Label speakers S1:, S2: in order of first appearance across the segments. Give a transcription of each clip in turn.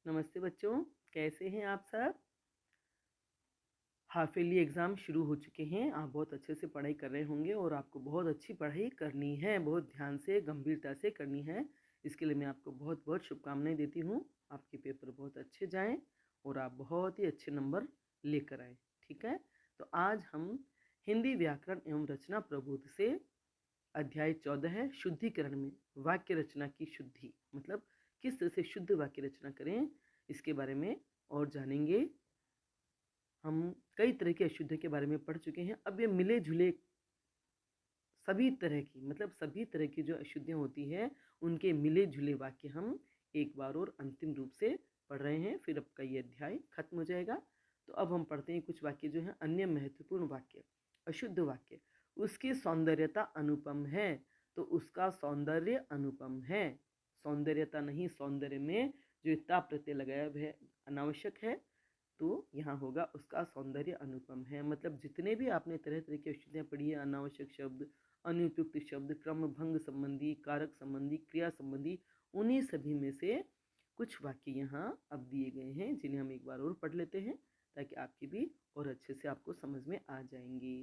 S1: नमस्ते बच्चों, कैसे हैं आप सब। हाफ ईयरली एग्ज़ाम शुरू हो चुके हैं। आप बहुत अच्छे से पढ़ाई कर रहे होंगे और आपको बहुत अच्छी पढ़ाई करनी है, बहुत ध्यान से गंभीरता से करनी है। इसके लिए मैं आपको बहुत बहुत शुभकामनाएं देती हूँ। आपके पेपर बहुत अच्छे जाएं और आप बहुत ही अच्छे नंबर लेकर आएँ। ठीक है, तो आज हम हिंदी व्याकरण एवं रचना प्रबोध से अध्याय 14 है शुद्धिकरण में वाक्य रचना की शुद्धि, मतलब किस तरह से शुद्ध वाक्य रचना करें, इसके बारे में और जानेंगे। हम कई तरह की अशुद्धियों के बारे में पढ़ चुके हैं। अब ये मिले जुले सभी तरह की, मतलब सभी तरह की जो अशुद्धियाँ होती हैं उनके मिले जुले वाक्य हम एक बार और अंतिम रूप से पढ़ रहे हैं। फिर अब का ये अध्याय खत्म हो जाएगा। तो अब हम पढ़ते हैं कुछ वाक्य जो हैं अन्य महत्वपूर्ण वाक्य। अशुद्ध वाक्य, उसकी सौंदर्यता अनुपम है तो उसका सौंदर्य अनुपम है। सौंदर्यता नहीं, सौंदर्य में जो इतना प्रत्यय लगाया वह अनावश्यक है, तो यहाँ होगा उसका सौंदर्य अनुपम है। मतलब जितने भी आपने तरह तरह की अशुद्धियाँ पढ़ी है, अनावश्यक शब्द, अनुपयुक्त शब्द, क्रम भंग संबंधी, कारक संबंधी, क्रिया संबंधी, उन्हीं सभी में से कुछ वाक्य यहाँ अब दिए गए हैं जिन्हें हम एक बार और पढ़ लेते हैं ताकि आपकी भी और अच्छे से आपको समझ में आ जाएंगे।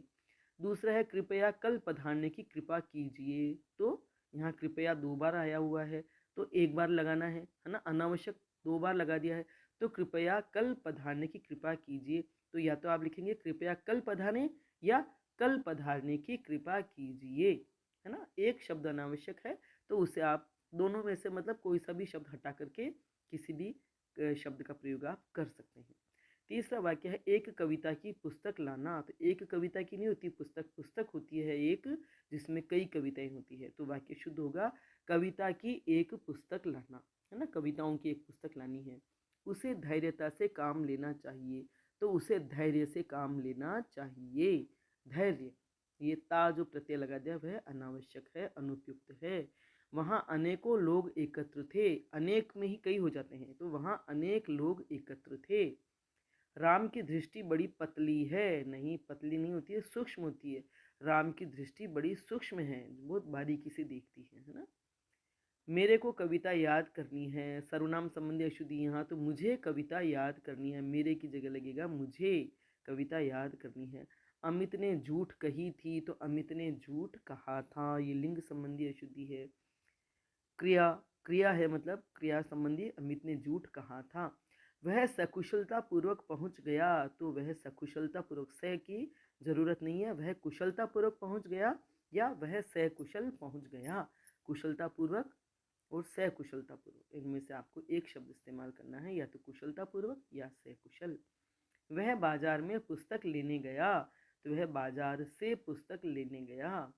S1: दूसरा है कृपया कल पधारने की कृपा कीजिए। तो यहाँ कृपया 2 बार आया हुआ है तो एक बार लगाना है ना, अनावश्यक 2 बार लगा दिया है। तो कृपया कल पधारने की कृपा कीजिए, तो या तो आप लिखेंगे कृपया कल पधारें या कल पधारने की कृपा कीजिए, है ना। एक शब्द अनावश्यक है तो उसे आप दोनों में से मतलब कोई सा भी शब्द हटा करके किसी भी शब्द का प्रयोग आप कर सकते हैं। तीसरा वाक्य है एक कविता की पुस्तक लाना। तो एक कविता की नहीं होती पुस्तक, पुस्तक होती है एक जिसमें कई कविताएं होती है। तो वाक्य शुद्ध होगा कविता की एक पुस्तक लाना, है ना, कविताओं की एक पुस्तक लानी है। उसे धैर्यता से काम लेना चाहिए, तो उसे धैर्य से काम लेना चाहिए। धैर्य, ये ता जो प्रत्यय लगा दिया वह अनावश्यक है, अनुपयुक्त है। वहाँ अनेकों लोग एकत्र थे, अनेक में ही कई हो जाते हैं, तो वहाँ अनेक लोग एकत्र थे। राम की दृष्टि बड़ी पतली है, नहीं पतली नहीं होती है, सूक्ष्म होती है। राम की दृष्टि बड़ी सूक्ष्म है, बहुत बारीकी से देखती है ना। मेरे को कविता याद करनी है, सर्वनाम संबंधी अशुद्धि यहाँ, तो मुझे कविता याद करनी है, मेरे की जगह लगेगा मुझे कविता याद करनी है। अमित ने झूठ कही थी, तो अमित ने झूठ कहा था, ये लिंग संबंधी अशुद्धि है। क्रिया, क्रिया है मतलब क्रिया संबंधी, अमित ने झूठ कहा था। वह सकुशलता पूर्वक पहुंच गया, तो वह सकुशलता पूर्वक, से की जरूरत नहीं है, वह कुशलता पूर्वक पहुंच गया या वह सकुशल पहुंच गया। कुशलता पूर्वक और सकुशलता पूर्वक, इनमें से आपको एक शब्द इस्तेमाल करना है, या तो कुशलता पूर्वक या सकुशल। वह बाजार में पुस्तक लेने गया, तो वह बाजार से पुस्तक लेने गया।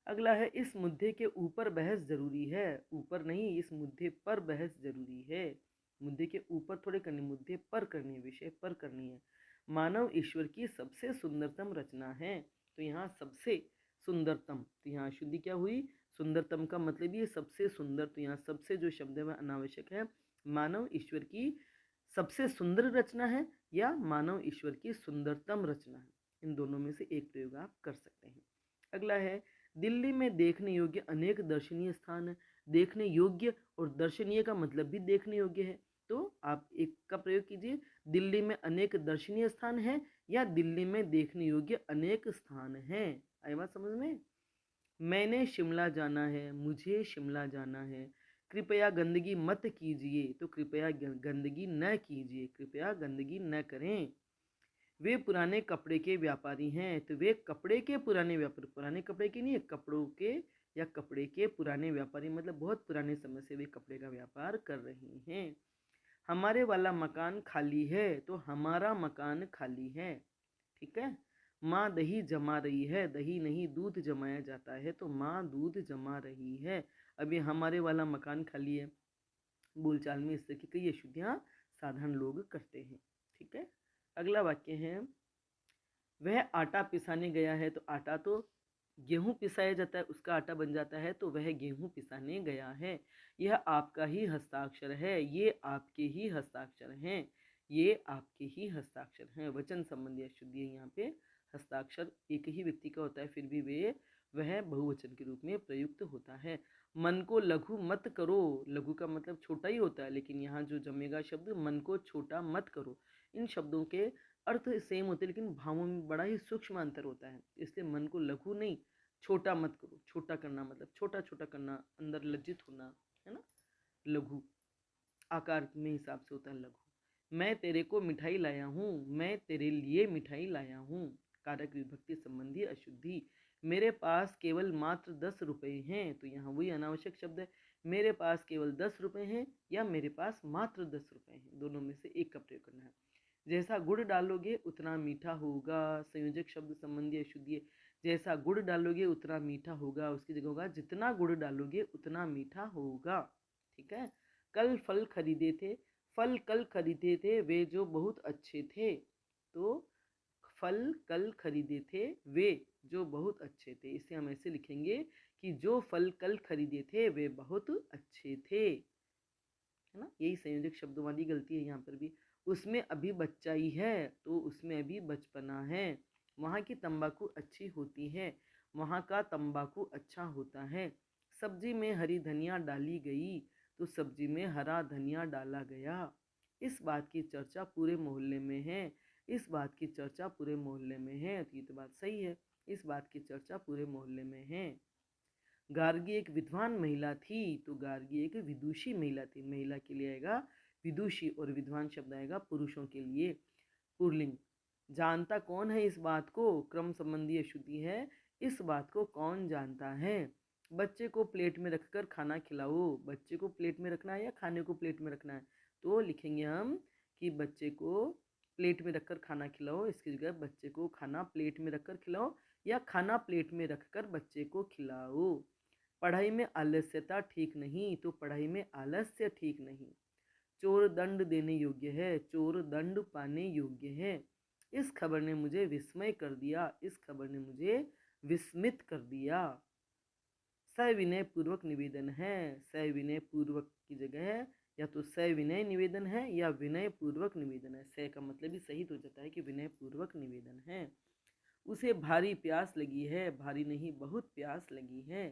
S1: अगला है इस मुद्दे के ऊपर बहस जरूरी है, ऊपर नहीं, इस मुद्दे पर बहस जरूरी है। मुद्दे के ऊपर थोड़े करनी, मुद्दे पर करनी है, विषय पर करनी है। मानव ईश्वर की सबसे सुंदरतम रचना है, तो यहाँ सबसे सुंदरतम, तो यहाँ शुद्धि क्या हुई, सुंदरतम का मतलब ये सबसे सुंदर, तो यहाँ सबसे जो शब्द है वह अनावश्यक है। मानव ईश्वर की सबसे सुंदर रचना है या मानव ईश्वर की सुंदरतम रचना है, इन दोनों में से एक प्रयोग आप कर सकते हैं। अगला है दिल्ली में देखने योग्य अनेक दर्शनीय स्थान है। देखने योग्य और दर्शनीय का मतलब भी देखने योग्य है, तो आप एक का प्रयोग कीजिए, दिल्ली में अनेक दर्शनीय स्थान है या दिल्ली में देखने योग्य अनेक स्थान हैं। आई बात समझ में। मैंने शिमला जाना है, मुझे शिमला जाना है। कृपया गंदगी मत कीजिए, तो कृपया गंदगी न कीजिए, कृपया गंदगी न करें। वे पुराने कपड़े के व्यापारी हैं, तो वे कपड़े के पुराने व्यापारी, पुराने कपड़े के नहीं है, कपड़ों के या कपड़े के पुराने व्यापारी, मतलब बहुत पुराने समय से वे कपड़े का व्यापार कर रहे हैं। हमारे वाला मकान खाली है, तो हमारा मकान खाली है। ठीक है। माँ दही जमा रही है, दही नहीं दूध जमाया जाता है, तो माँ दूध जमा रही है। अभी हमारे वाला मकान खाली है, बोलचाल में इस तरह की कई अशुद्धियाँ साधारण लोग करते हैं। ठीक है। अगला वाक्य है वह आटा पिसाने गया है, तो आटा तो गेहूं पिसाया जाता है, उसका आटा बन जाता है, तो वह गेहूं पिसाने गया है। यह आपका ही हस्ताक्षर है, ये आपके ही हस्ताक्षर हैं, ये आपके ही हस्ताक्षर हैं। वचन संबंधी अशुद्धि है यहाँ पे। हस्ताक्षर एक ही व्यक्ति का होता है, फिर भी वह बहुवचन के रूप में प्रयुक्त होता है। मन को लघु मत करो। लघु का मतलब छोटा ही होता है, लेकिन यहाँ जो जमेगा शब्द मन को छोटा मत करो। इन शब्दों के अर्थ सेम होते हैं, लेकिन भावों में बड़ा ही सूक्ष्म अंतर होता है। इसलिए मन को लघु नहीं, छोटा मत करो। छोटा करना मतलब छोटा छोटा करना, अंदर लज्जित होना, है ना। लघु आकार में हिसाब से होता है लघु। मैं तेरे को मिठाई लाया हूँ, मैं तेरे लिए मिठाई लाया हूँ। कारक विभक्ति संबंधी अशुद्धि। मेरे पास केवल मात्र 10 रुपए हैं, तो यहाँ वही अनावश्यक शब्द है। मेरे पास केवल 10 रुपए हैं या मेरे पास मात्र 10 रुपए हैं, दोनों में से एक का प्रयोग करना है। जैसा गुड़ डालोगे उतना मीठा होगा। संयोजक शब्द संबंधी अशुद्धि है। जैसा गुड़ डालोगे उतना मीठा होगा, उसकी जगह होगा जितना गुड़ डालोगे उतना मीठा होगा। ठीक है। कल फल खरीदे थे, फल कल खरीदे थे वे जो बहुत अच्छे थे। तो फल कल खरीदे थे वे जो बहुत अच्छे थे, इसे हम ऐसे लिखेंगे कि जो फल कल खरीदे थे वे बहुत अच्छे थे, है ना। यही संयोजक शब्दों वाली गलती है यहाँ पर भी। उसमें अभी बच्चा ही है, तो उसमें अभी बचपना है। वहाँ की तंबाकू अच्छी होती है, वहाँ का तंबाकू अच्छा होता है। सब्जी में हरी धनिया डाली गई, तो सब्जी में हरा धनिया डाला गया। इस बात की चर्चा पूरे मोहल्ले में है, इस बात की चर्चा पूरे मोहल्ले में है। तो ये तो बात सही है, इस बात की चर्चा पूरे मोहल्ले में है। गार्गी एक विद्वान महिला थी, तो गार्गी एक विदुषी महिला थी। महिला के लिए आएगा विदुषी और विद्वान शब्द आएगा पुरुषों के लिए पुल्लिंग। जानता कौन है इस बात को, क्रम संबंधी अशुद्धि है। इस बात को कौन जानता है। बच्चे को प्लेट में रखकर खाना खिलाओ। बच्चे को प्लेट में रखना है या खाने को प्लेट में रखना है, तो लिखेंगे हम कि बच्चे को प्लेट में रखकर खाना खिलाओ। इसकी जगह बच्चे को खाना प्लेट में रखकर खिलाओ या खाना प्लेट में रखकर बच्चे को खिलाओ। पढ़ाई में आलस्यता ठीक नहीं, तो पढ़ाई में आलस्य ठीक नहीं। चोर दंड देने योग्य है, चोर दंड पाने योग्य है। इस खबर ने मुझे विस्मय कर दिया, इस खबर ने मुझे विस्मित कर दिया। सविनय पूर्वक निवेदन है, सविनय पूर्वक की जगह है या तो सविनय निवेदन है या विनय पूर्वक निवेदन है। स का मतलब भी सही हो जाता है कि विनय पूर्वक निवेदन है। उसे भारी प्यास लगी है, भारी नहीं बहुत प्यास लगी है।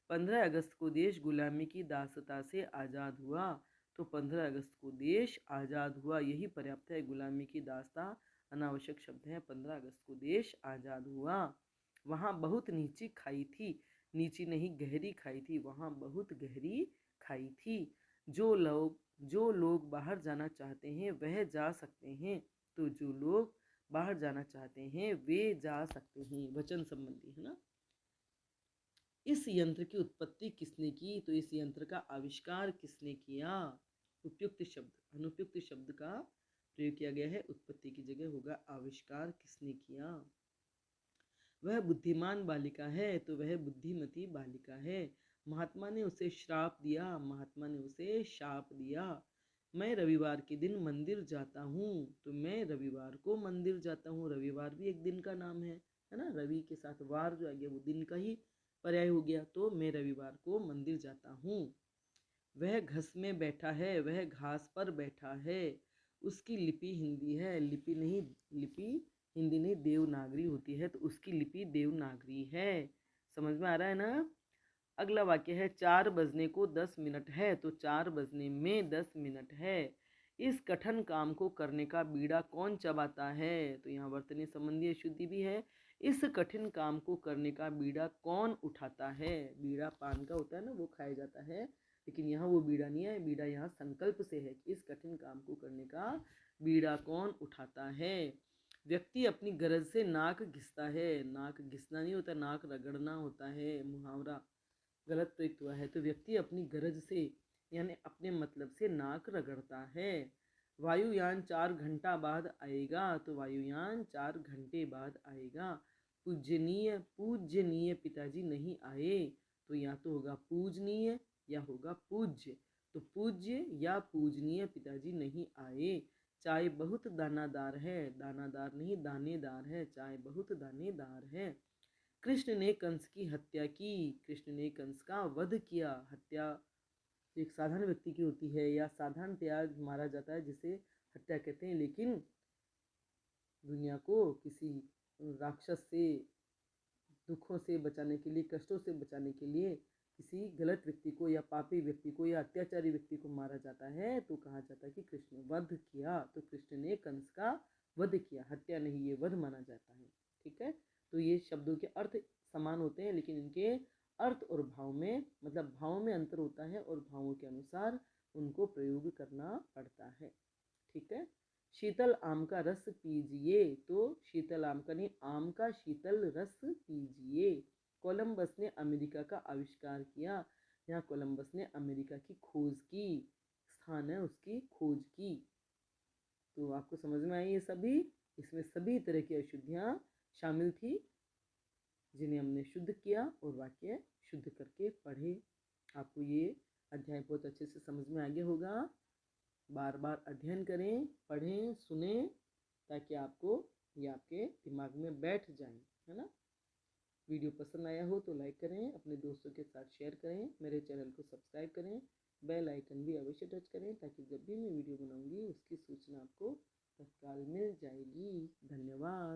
S1: 15 अगस्त को देश गुलामी की दासता से आज़ाद हुआ, तो 15 अगस्त को देश आज़ाद हुआ, यही पर्याप्त है। गुलामी की दास्ता अनावश्यक शब्द है। 15 अगस्त को देश आज़ाद हुआ। वहाँ बहुत नीची खाई थी, नीची नहीं गहरी खाई थी, वहाँ बहुत गहरी खाई थी। जो लोग बाहर जाना चाहते हैं वह जा सकते हैं, तो जो लोग बाहर जाना चाहते हैं वे जा सकते हैं। वचन संबंधी है ना। इस यंत्र की उत्पत्ति किसने की, तो इस यंत्र का आविष्कार किसने किया। उपयुक्त शब्द, अनुपयुक्त शब्द का प्रयोग किया गया है, उत्पत्ति की जगह होगा आविष्कार किसने किया। वह बुद्धिमान बालिका है, तो वह बुद्धिमती बालिका है। महात्मा ने उसे श्राप दिया, महात्मा ने उसे शाप दिया। मैं रविवार के दिन मंदिर जाता हूँ, तो मैं रविवार को मंदिर जाता हूँ। रविवार भी एक दिन का नाम है ना। रवि के साथ वार जो आ गया वो दिन का ही पर्याय हो गया, तो मैं रविवार को मंदिर जाता हूँ। वह घस में बैठा है, वह घास पर बैठा है। उसकी लिपि हिंदी है, लिपि नहीं, लिपि हिंदी नहीं देवनागरी होती है, तो उसकी लिपि देवनागरी है। समझ में आ रहा है ना। अगला वाक्य है 4 बजने को 10 मिनट है, तो 4 बजने में 10 मिनट है। इस कठिन काम को करने का बीड़ा कौन चबाता है, तो यहाँ वर्तनी संबंधी अशुद्धि भी है। इस कठिन काम को करने का बीड़ा कौन उठाता है। बीड़ा पान का होता है ना, वो खाया जाता है, लेकिन यहाँ वो बीड़ा नहीं है। बीड़ा यहाँ संकल्प से है कि इस कठिन काम को करने का बीड़ा कौन उठाता है। व्यक्ति अपनी गरज से नाक घिसता है, नाक घिसना नहीं होता, नाक रगड़ना होता है, मुहावरा गलत प्रयुक्त हुआ है। तो व्यक्ति अपनी गरज से यानी अपने मतलब से नाक रगड़ता है। वायुयान 4 घंटा बाद आएगा, तो वायुयान 4 घंटे बाद आएगा। पूज्यनीय पिताजी नहीं आए, तो या तो होगा पूजनीय या होगा पूज्य। तो पूज्य या पूजनीय पिताजी नहीं आए। चाय बहुत दानादार है, दानादार नहीं दानेदार है, चाय बहुत दानेदार है। कृष्ण ने कंस की हत्या की, कृष्ण ने कंस का वध किया। हत्या एक साधारण व्यक्ति की होती है या साधारणतया मारा जाता है, जिसे हत्या कहते हैं, लेकिन दुनिया को किसी राक्षस से, दुखों से बचाने के लिए, कष्टों से बचाने के लिए किसी गलत व्यक्ति को या पापी व्यक्ति को या अत्याचारी व्यक्ति को मारा जाता है तो कहा जाता है कि कृष्ण ने वध किया। तो कृष्ण ने कंस का वध किया, हत्या नहीं, ये वध माना जाता है। ठीक है, तो ये शब्दों के अर्थ समान होते हैं, लेकिन इनके अर्थ और भाव में, मतलब भाव में अंतर होता है और भावों के अनुसार उनको प्रयोग करना पड़ता है। ठीक है, शीतल आम का रस पीजिए, तो शीतल आम का नहीं, आम का शीतल रस पीजिए। कोलंबस ने अमेरिका का आविष्कार किया, यहाँ कोलंबस ने अमेरिका की खोज की, स्थान है उसकी खोज की। तो आपको समझ में आई ये सभी, इसमें सभी तरह की अशुद्धियाँ शामिल थी जिन्हें हमने शुद्ध किया और वाक्य शुद्ध करके पढ़े। आपको ये अध्याय बहुत अच्छे से समझ में आ गया होगा। बार बार अध्ययन करें, पढ़ें, सुने, ताकि आपको ये आपके दिमाग में बैठ जाए, है ना। वीडियो पसंद आया हो तो लाइक करें, अपने दोस्तों के साथ शेयर करें, मेरे चैनल को सब्सक्राइब करें, बेल आइकन भी अवश्य टच करें, ताकि जब भी मैं वीडियो बनाऊंगी उसकी सूचना आपको तत्काल मिल जाएगी। धन्यवाद।